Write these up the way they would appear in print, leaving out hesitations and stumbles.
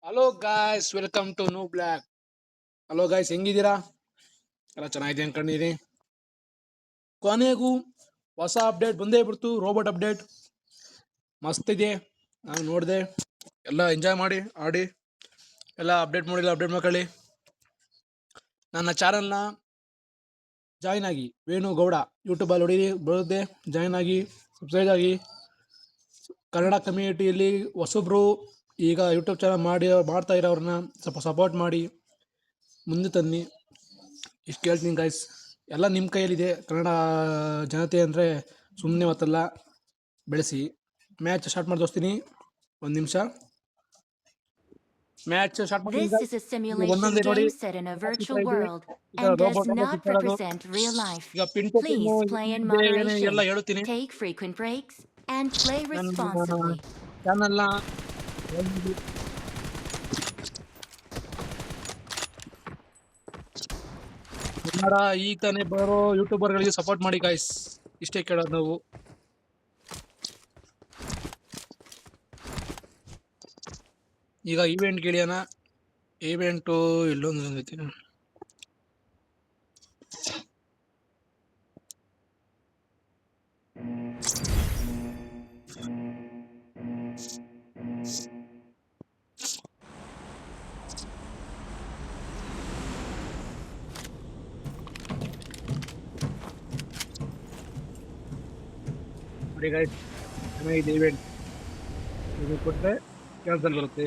Hello guys, welcome to new black. Hello guys, ಹೆಂಗಿದ್ದೀರಾ? ಎಲ್ಲ ಚೆನ್ನಾಗಿದೆ ಅನ್ಕೊಂಡಿದ್ದೀನಿ. ಕೊನೆಗೂ ಹೊಸ ಅಪ್ಡೇಟ್ ಬಂದೇ ಬಿಡ್ತು. ರೋಬೋಟ್ ಅಪ್ಡೇಟ್ ಮಸ್ತ್ ಇದೆ. ನಾನು ನೋಡಿದೆ, ಎಲ್ಲ ಎಂಜಾಯ್ ಮಾಡಿ ಆಡಿ ಎಲ್ಲ ಅಪ್ಡೇಟ್ ಮಾಡಿಲ್ಲ. ಅಪ್ಡೇಟ್ ಮಾಡ್ಕೊಳ್ಳಿ. ನನ್ನ ಚಾನಲ್ನ ಜಾಯ್ನ್ ಆಗಿ, ವೇಣು ಗೌಡ ಯೂಟ್ಯೂಬಲ್ಲಿ ಹೊಡೀರಿ, ಬರುತ್ತೆ. ಜಾಯ್ನ್ ಆಗಿ, ಸಬ್ಸ್ಕ್ರೈಬ್ ಆಗಿ. ಕನ್ನಡ ಕಮ್ಯುನಿಟಿಯಲ್ಲಿ ಹೊಸಬ್ರು ಈಗ ಯೂಟ್ಯೂಬ್ ಚಾನಲ್ ಮಾಡ್ತಾ ಇರೋರನ್ನ ಸ್ವಲ್ಪ ಸಪೋರ್ಟ್ ಮಾಡಿ ಮುಂದೆ ತನ್ನಿ. ಇಷ್ಟು ಕೇಳ್ತೀನಿ ಗೈಸ್. ಎಲ್ಲ ನಿಮ್ಮ ಕೈಯಲ್ಲಿದೆ. ಕನ್ನಡ ಜನತೆ ಅಂದರೆ ಸುಮ್ಮನೆ ಹೊತ್ತಲ್ಲ, ಬೆಳೆಸಿ. ಮ್ಯಾಚ್ ಸ್ಟಾರ್ಟ್ ಮಾಡಿ ತೋರಿಸ್ತೀನಿ, ಒಂದು ನಿಮಿಷ. Match start This is a simulation ನೋಡಿ. game set in a virtual world and does not represent real life. ಈಗ ಪಿಂಟು Please play in ಎಲ್ಲ moderation, ಹೇಳ್ತೀನಿ. take frequent breaks, and play ನನ್ನ responsibly. ಚಾನಲ್ನ ಕನ್ನಡ ಈಗ ತಾನೇ ಬರೋ ಯೂಟ್ಯೂಬರ್ಗಳಿಗೆ ಸಪೋರ್ಟ್ ಮಾಡಿ ಗಾಯ್ಸ್. ಇಷ್ಟೇ ಕೇಳೋದು ನಾವು. ಈಗ ಈವೆಂಟ್ ಕೇಳಿಯೋಣ. ಈವೆಂಟು ಇಲ್ಲೊಂದು ಐತಿ. ನೋಡಿ ಗೈಸ್, ಚೆನ್ನಾಗಿದೆ ಈವೆಂಟ್. ಇದು ಕೊಟ್ಟರೆ ಕ್ಯಾನ್ಸಲ್ ಬರುತ್ತೆ.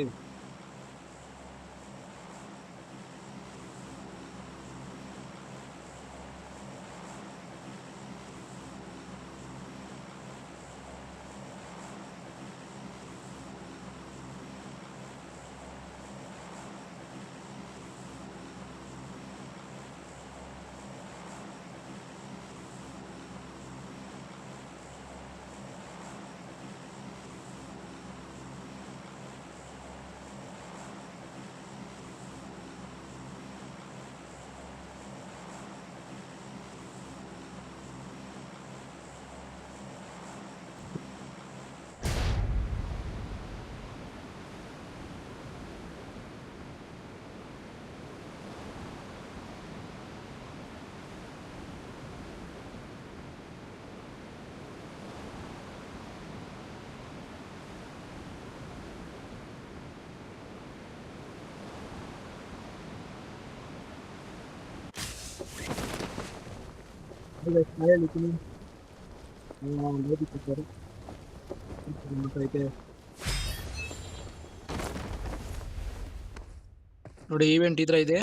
ನೋಡಿ, ಈವೆಂಟ್ ಇದ್ರ ಇದೆ.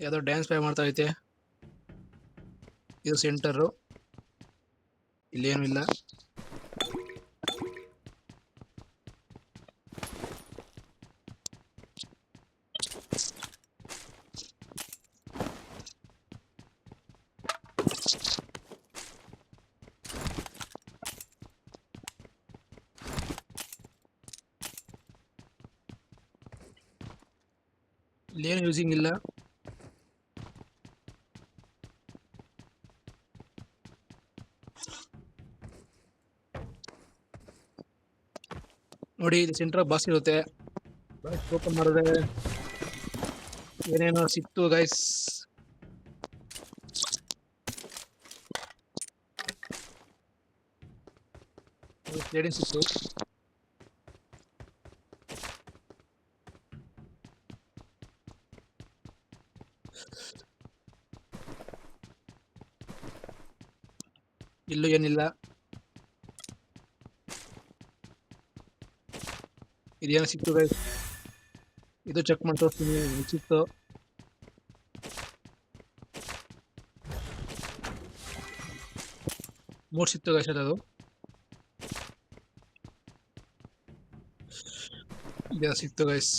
ಯಾವುದೋ ಡ್ಯಾನ್ಸ್ ಪ್ಲೇ ಮಾಡ್ತಾ ಐತೆ. ಇದು ಸೆಂಟರು. ಇಲ್ಲೇನು ಇಲ್ಲ. ಇಲ್ಲೇನು ಯೂಸಿಂಗ್ ಇಲ್ಲ. ನೋಡಿ, ಇದು ಸೆಂಟರ್ ಬಸ್ ಇರುತ್ತೆ. ಬಸ್ ಓಪನ್ ಮಾಡಿದ್ರೆ ಏನೇನೋ ಸಿಕ್ತು ಗೈಸ್. ಟ್ರೇಡಿಂಗ್ ಸಿಕ್ತು. ಇಲ್ಲೂ ಏನಿಲ್ಲ. ಇದೇನು ಸಿಕ್ತು ಗೈಸ್, ಇದು ಚೆಕ್ ಮಾಡಿ ತೋರಿಸ್ತೀನಿ. ಸಿಕ್ತು. ಮೂರು ಸಿಕ್ತು ಗೈಸ್. ಅದು ಇದೇನು ಸಿಕ್ತು ಗೈಸ್.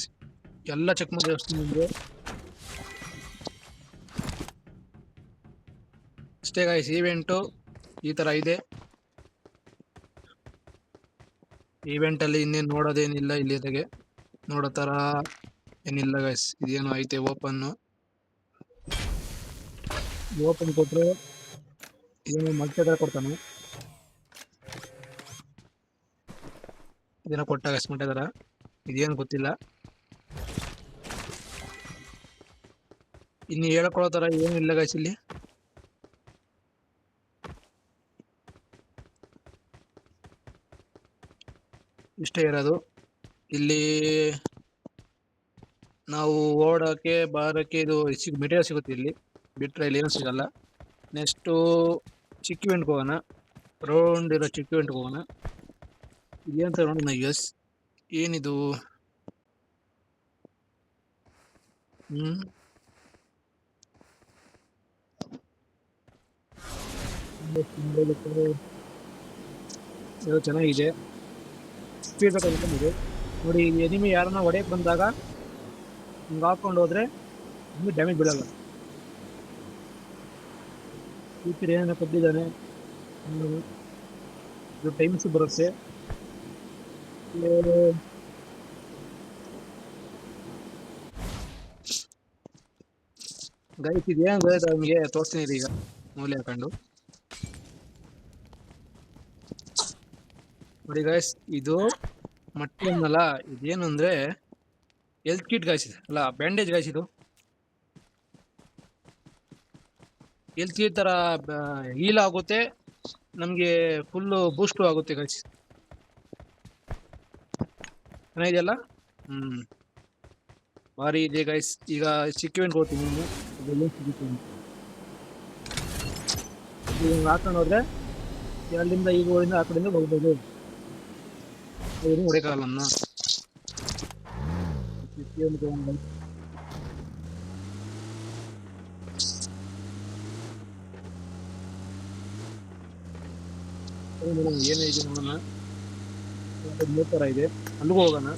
ಎಲ್ಲ ಚೆಕ್ ಮಾಡಿ ತೋರಿಸ್ತೀನಿ ನಿಮಗೆ. ಅಷ್ಟೇ ಗೈಸ್, ಈವೆಂಟು ಈ ಥರ ಇದೆ. ಈವೆಂಟಲ್ಲಿ ಇನ್ನೇನು ನೋಡೋದೇನಿಲ್ಲ. ಇಲ್ಲಿದಾಗೆ ನೋಡೋ ಥರ ಏನಿಲ್ಲ ಗೈಸ್. ಇದೇನು ಐತೆ ಓಪನ್ನು. ಓಪನ್ ಕೊಟ್ಟರೆ ಇದೇನು ಮಲ್ಟಿಪ್ಲೈಯರ್ ಕೊಡ್ತಾನೆ. ಇದೇನೋ ಕೊಟ್ಟ ಗೈಸ್ ಮಲ್ಟಿಪ್ಲೈಯರ್. ಇದೇನು ಗೊತ್ತಿಲ್ಲ. ಇನ್ನು ಹೇಳ್ಕೊಳ್ಳೋ ತರ ಏನು ಇಲ್ಲ ಗೈಸ್ ಇಲ್ಲಿ. ಇಷ್ಟೇ ಇರೋದು ಇಲ್ಲಿ. ನಾವು ಓಡೋಕೆ ಬಾರಕ್ಕೆ ಇದು ಮೆಟೀರಿಯಲ್ ಸಿಗುತ್ತೆ ಇಲ್ಲಿ, ಬಿಟ್ರೆ ಇಲ್ಲಿ ಏನು ಸಿಗಲ್ಲ. ನೆಕ್ಸ್ಟು ಚಿಕ್ಕಿ ವೆಂಟ್ಗೆ ಹೋಗೋಣ, ರೌಂಡ್ ಇರೋ ಚಿಕ್ಕಿ ವೆಂಟ್ಗೆ ಹೋಗೋಣ. ಇದೇಂತ ನೋಡೋಣ. ಎಸ್ ಏನಿದು? ಇದು ಚೆನ್ನಾಗಿದೆ, ಸ್ಪೀಡ್ ಇದೆ ನೋಡಿ. ಎನಿಮಿ ಯಾರನ್ನ ಹೊಡೆಯಕ್ಕೆ ಬಂದಾಗ ಹಿಂಗೆ ಹಾಕೊಂಡು ಹೋದ್ರೆ ನಿಮಗೆ ಡ್ಯಾಮೇಜ್ ಬೀಳಲ್ಲ. ಫ್ಯೂಚರ್ ಏನೇನೋ ಕೊಟ್ಟಿದ್ದಾನೆ, ಇದು ಟೈಮ್ಸ್ ಬರುತ್ತೆ. ಗೈಸ್ ಇದೇನು ಗೊತ್ತಾಯ್ತು ನಮಗೆ, ತೋರಿಸ್ತೀನಿ ಈಗ ಮೂಲೆ ಹಾಕೊಂಡು ನೋಡಿ. ಗೈಸ್ ಇದು ಮಟ್ಟಲ್ಲ, ಇದೇನು ಅಂದ್ರೆ ಹೆಲ್ತ್ ಕಿಟ್ ಗಾಯ್ಸ್ ಅಲ್ಲ, ಬ್ಯಾಂಡೇಜ್ ಗಾಯ್ಸ್. ಇದು ಹೆಲ್ತ್ ಕಿಟ್ ತರ ಹೀಲ್ ಆಗುತ್ತೆ, ನಮಗೆ ಫುಲ್ ಬೂಸ್ಟ್ ಆಗುತ್ತೆ ಗಾಯ್ಸ್. ಚೆನ್ನಾಗಿದೆಯಲ್ಲ? ಭಾರಿ ಇದೆ ಗೈಸ್. ಈಗ ಚಿಕ್ಕಿವೆಂಟ್ ಹೋಗ್ತೀನಿ, ಹಾಕೊಂಡು ಹೋದ್ರೆ ಅಲ್ಲಿಂದ ಈಗ ಊರಿಂದ ಆ ಕಡೆಯಿಂದ ಹೋಗ್ಬೋದು. ಹೊಡೆಯಕ್ಕಾಗಲ್ಲ ನನ್ನ. ಏನಿದೆ ನೋಡೋಣ. ತರ ಇದೆ, ಅಲ್ಲಿಗೂ ಹೋಗೋಣ.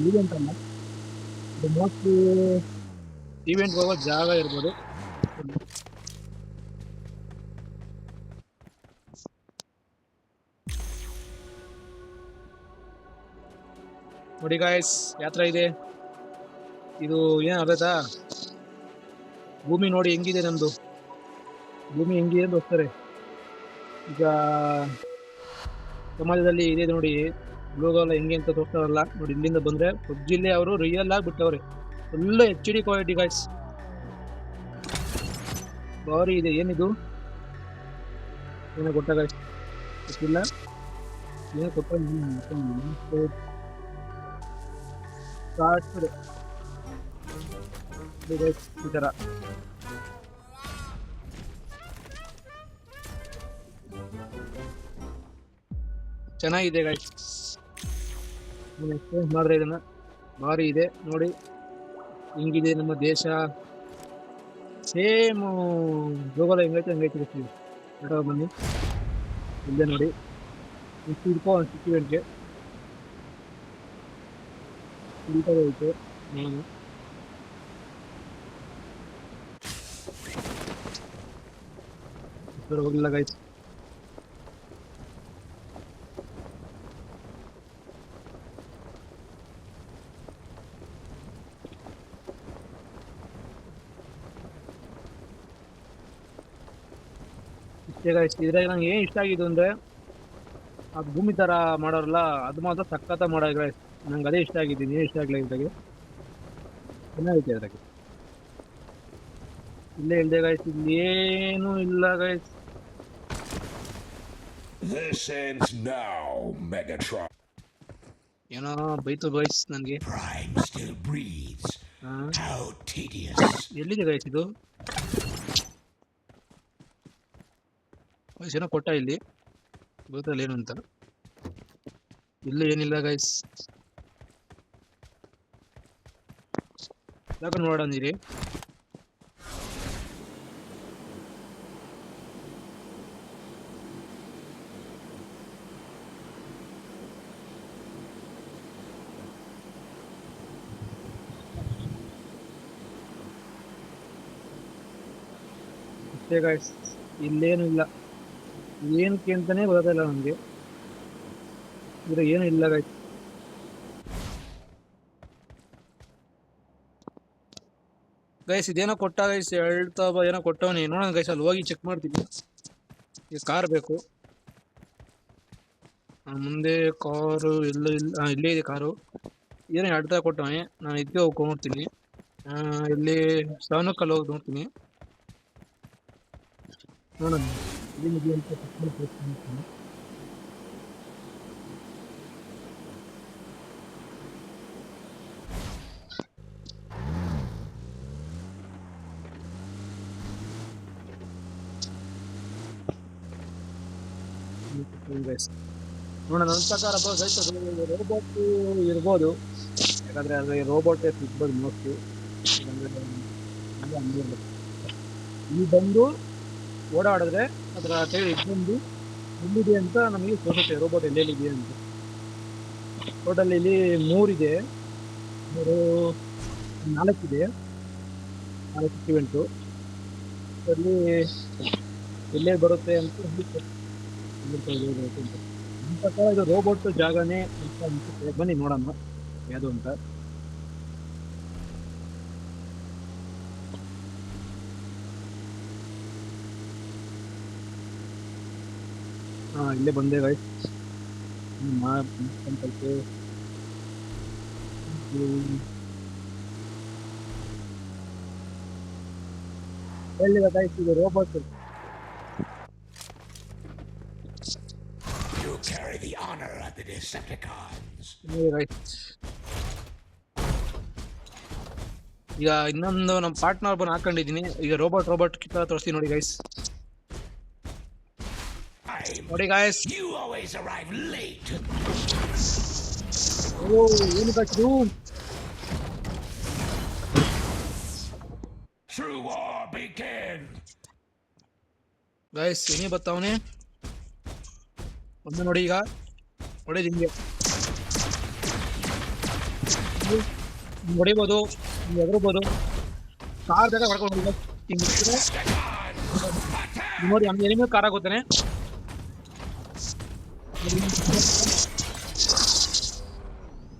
ಈವೆಂಟ್ ಅಲ್ಲ, ಮೋಸ್ಟ್ಲಿ ಈವೆಂಟ್ ಹೋಗೋ ಜಾಗ ಇರ್ಬೋದು. ನೋಡಿ ಗಾಯ್ಸ್, ಯಾತ್ರಾ ಇದೆ ಇದು. ಏನ್ ಅರ್ಥ? ಭೂಮಿ ನೋಡಿ ಹೆಂಗಿದೆ ನಮ್ದು, ಭೂಮಿ ಹೆಂಗಿದೆ ಅಂತ ಹೋಗ್ತಾರೆ. ಈಗ ಸಮಾಜದಲ್ಲಿ ಇದೆ ನೋಡಿ, ಬ್ಲೂಗಲ್ಲ ಹೆಂಗೆ ಅಂತ ತೋರಿಸ್ತಾರಲ್ಲ ನೋಡಿ. ಇಲ್ಲಿಂದ ಬಂದ್ರೆ ಪಬ್ಜಿಲ್ಲೇ ಅವರು ರಿಯಲ್ ಆಗಿ ಬಿಟ್ಟವ್ರೆ, ಫುಲ್ HD ಕ್ವಾಲಿಟಿ ಗಾಯ್ಸ್. ಭಾರಿ ಇದೆ. ಏನಿದು? ಏನೋ ಗೊತ್ತ ಗಾಯ್ಸ್, ಗೊತ್ತಿಲ್ಲ ಏನೋ ಕೊಟ್ಟ. ಈ ತರ ಚೆನ್ನಾಗಿದೆ ಗಾಯ್ಸ್. ಎಕ್ಸ್ಪೀರಿಯನ್ಸ್ ಮಾಡಿದ್ರೆ ಇದನ್ನ ಭಾರಿ ಇದೆ ನೋಡಿ. ಹಿಂಗಿದೆ ನಮ್ಮ ದೇಶ, ಸೇಮ್ ಜೋಗಲ ಹೆಂಗೈತೆ ಹಂಗೈತೆ ಗೊತ್ತೀವಿ. ಬನ್ನಿ ಇಲ್ಲೇ ನೋಡಿ, ಇಟ್ಕೋ ಸಿಕ್ಕಿವೆಂಟ್ಗೆ ಐತೆ. ನಾನು ಹೋಗಿಲ್ಲ ಗೈಸ್. ಇದ್ರಾಗ ನಂಗೆ ಏನ್ ಇಷ್ಟ ಆಗಿದ್ದು ಅಂದ್ರೆ, ಆ ಭೂಮಿ ತರ ಮಾಡೋರಲ್ಲ, ಅದು ಮಾತ್ರ ಸಖತ್ತ ಮಾಡೋದು ಗೈಸ್. ನಂಗೆ ಅದೇ ಇಷ್ಟ ಆಗಿದ್ದೀನಿ, ಏನ್ ಇಷ್ಟ ಆಗ್ಲಿಲ್ಲ ಇದ್ರಾಗೆ. ಚೆನ್ನಾಗೈತೆ ಅದ್ರಾಗೆ. ಇಲ್ಲೇ ಇಲ್ದೆ ಗೈಸ್, ಇಲ್ಲಿ ಏನು ಇಲ್ಲ guys. This ends now, Megatron. ಏನೋ ಬೈತು ಗೈಸ್ ನನ್ಗೆ. Prime still breathes. How tedious. ಎಲ್ಲಿದೆ ಗೈಸ್ ಇದು? ಏನೋ ಕೊಟ್ಟ ಇಲ್ಲಿ, ಗೊತ್ತಲ್ಲ ಏನು ಅಂತ. ಇಲ್ಲಿ ಏನಿಲ್ಲ ಗೈಸ್, ಯಾಕೆ ನೋಡಂದಿರಿ. ಅಷ್ಟೇ ಗೈಸ್, ಇಲ್ಲೇನು ಇಲ್ಲ. ಏನಕ್ಕೆ ಅಂತಾನೆ ಗೊತ್ತಿಲ್ಲ ನಮಗೆ, ಇದು ಏನು ಇಲ್ಲ ಗೈಸ್. ಗೈಸ್ ಇದೇನೋ ಕೊಟ್ಟ ಗೈಸ್, ಹೇಳ್ತಾ ಏನೋ ಕೊಟ್ಟವನಿ. ನೋಡೋಣ ಗೈಸ್, ಅಲ್ಲಿ ಹೋಗಿ ಚೆಕ್ ಮಾಡ್ತೀನಿ. ಈ ಕಾರ್ ಬೇಕು. ಮುಂದೆ ಕಾರು ಎಲ್ಲ ಇಲ್ಲ, ಇಲ್ಲೇ ಇದೆ ಕಾರು. ಏನು ಅಡ್ಡ ಕೊಟ್ಟವನೆ. ನಾನು ಇದಕ್ಕೆ ಹೋಗಿ ನೋಡ್ತೀನಿ. ಇಲ್ಲಿ ಸವನಕ್ಕಲ್ಲಿ ಹೋಗಿ ನೋಡ್ತೀನಿ. ನೋಡೋಣ ಏನಿದೆ ಅಂತ ನೋಡ್ತೀನಿ. ನೋಡೋಣ ನನ್ನ ಪ್ರಕಾರ ರೋಬೋಟ್ ಇರ್ಬೋದು. ಯಾಕಂದ್ರೆ ಅದು ರೋಬೋಟ್ ಸಿಗ್ಬೋದು ಮೋಸ್ಟ್ಲಿ. ಇಲ್ಲಿ ಬಂದು ಓಡಾಡಿದ್ರೆ ಅದರ ಕೈ ಬಂದು ಎಲ್ಲಿದೆ ಅಂತ ನಮಗೆ ತೋರಿಸುತ್ತೆ ರೋಬೋಟ್ ಎಲ್ಲೆಲ್ಲಿದೆ ಅಂತ. ಟೋಟಲ್ ಇಲ್ಲಿ 3 ಇದೆ, 4 ಇದೆ, 4 ಇವೆಂಟು ಅಲ್ಲಿ ಎಲ್ಲೇ ಬರುತ್ತೆ ಅಂತ ನನ್ನ ಪ್ರಕಾರ ಇದು ರೋಬೋಟ್ ಜಾಗನೇ ಅಂತ ಅನ್ಸುತ್ತೆ. ಬನ್ನಿ ನೋಡೋಣ ಯಾವುದು ಅಂತ. ಇಲ್ಲೇ ಬಂದೆ ಗೈಸ್. ಎಲ್ಲಿದೆ ಗೈಸ್ ಇದು robot? You carry the honor of the Decepticons. ಈಗ ಇನ್ನೊಂದು ನಮ್ಮ ಪಾರ್ಟ್ನರ್ ಬಂದು ಹಾಕೊಂಡಿದೀನಿ. ಈಗ ರೋಬೋಟ್ ಕಿತ್ತ ತೋರಿಸ್ತೀನಿ ನೋಡಿ ಗೈಸ್. ನೋಡಿ guys, You always arrive late. ಏನು ಗಾಯ್ತು? True war begin. ಗೈಸ್ ಏನೇ ಬರ್ತಾವನೆ ಒಂದು ನೋಡಿ. ಈಗ ಹೊಡೆದು ಹಿಂಗೆ ಹೊಡಿಬೋದು, ಹಿಂಗೆ ಎಗರ್ಬೋದು. ಕಾರ್ ಜಾಗ ಹೊಡ್ಕೊಂಡು ನೋಡಿ. ಹಂಗೆ ಎನಿಮೆ ಕಾರ್ ಆಗೋತಾನೆ.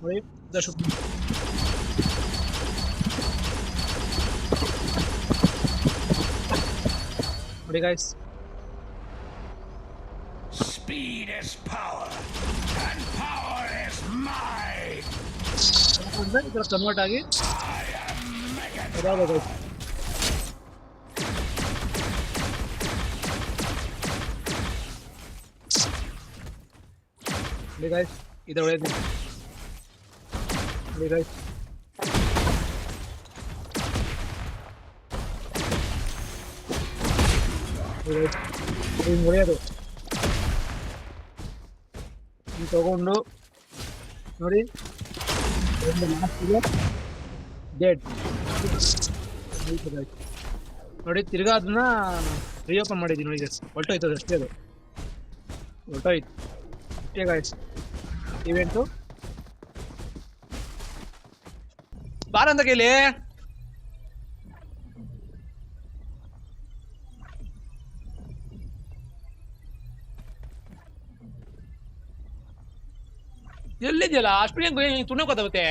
ನೋಡಿ ನೋಡಿ guys, Speed is power, and power is might. ಇದರ ಕನ್ವರ್ಟ್ ಆಗಿ I am Megatron. ನೋಡಿ ಗೈಸ್, ಇದರ ಒಳಗೆ ನೋಡಿ ಗೈಸ್. ಹೊಡೆಯೋದು ತಗೊಂಡು ನೋಡಿ ಡೆಡ್ ನೋಡಿ. ತಿರ್ಗಾ ಅದನ್ನ ರೀಓಪನ್ ಮಾಡಿದ್ದೀನಿ ನೋಡಿ. ಹೊರಟೋಯ್ತು ಅದು ಅಷ್ಟೇ. ಅದು ಹೊರಟೋಯ್ತು ಅಷ್ಟೇ ಗಾಯ್ಸ್ ಇವೆಂಟು. ಬಾರಂತ ಕೈಲಿ ಎಲ್ಲಿದ್ಯಲ್ಲ ಅಷ್ಟು ತುಣಕೋತ ಮತ್ತೆ